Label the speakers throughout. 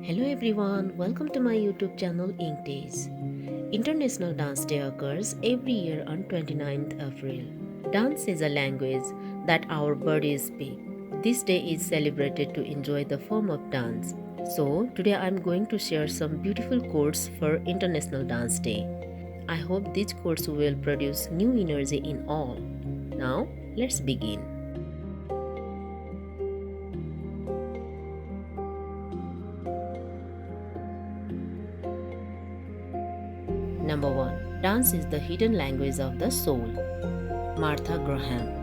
Speaker 1: Hello everyone, welcome to my YouTube channel Ink Days. International Dance Day occurs every year on 29th April. Dance is a language that our bodies speak. This day is celebrated to enjoy the form of dance. So today I am going to share some beautiful quotes for International Dance Day. I hope these quotes will produce new energy in all. Now let's begin. Number 1. Dance is the hidden language of the soul. Martha Graham.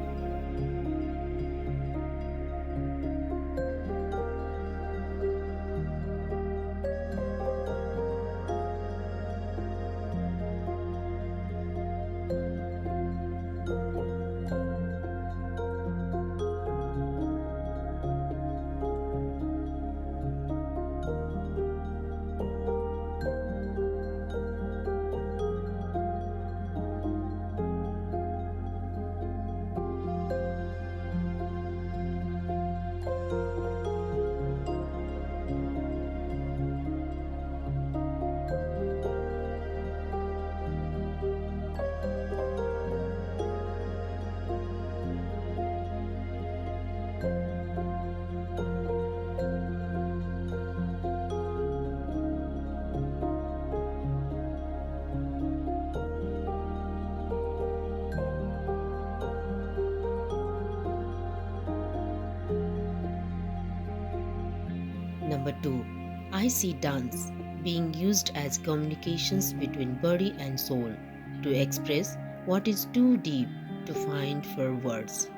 Speaker 1: Number 2. I see dance being used as communications between body and soul to express what is too deep to find for words.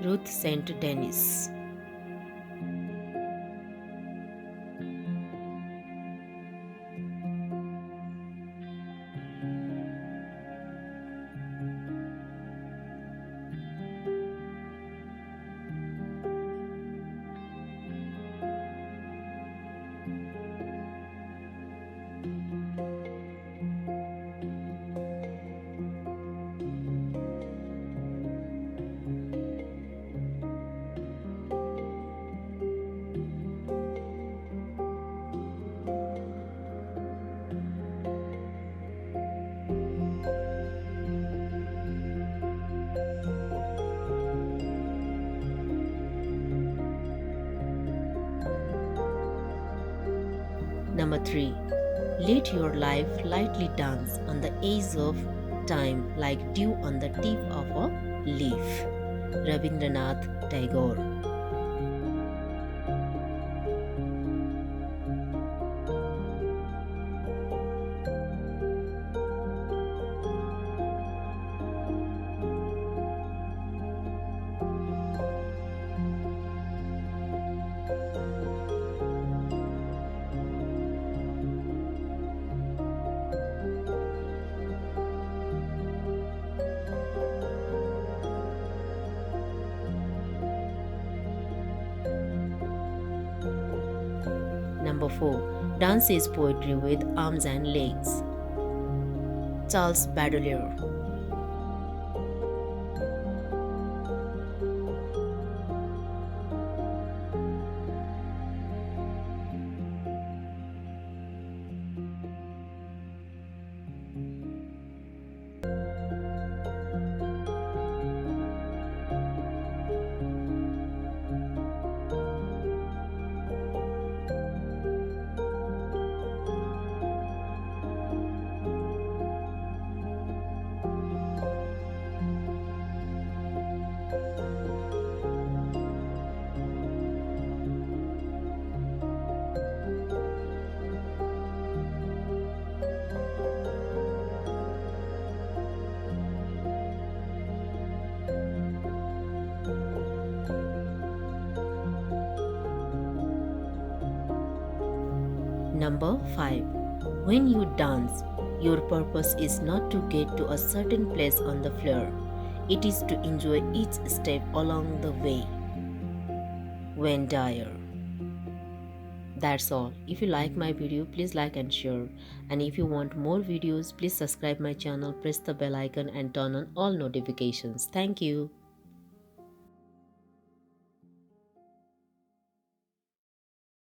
Speaker 1: Ruth St. Denis. Number 3. Let your life lightly dance on the edge of time like dew on the tip of a leaf. Rabindranath Tagore. Number 4. Dance is poetry with arms and legs. Charles Baudelaire. Number 5. When you dance, your purpose is not to get to a certain place on the floor. It is to enjoy each step along the way. Wayne Dyer. That's all. If you like my video, please like and share. And if you want more videos, please subscribe my channel, press the bell icon and turn on all notifications. Thank you.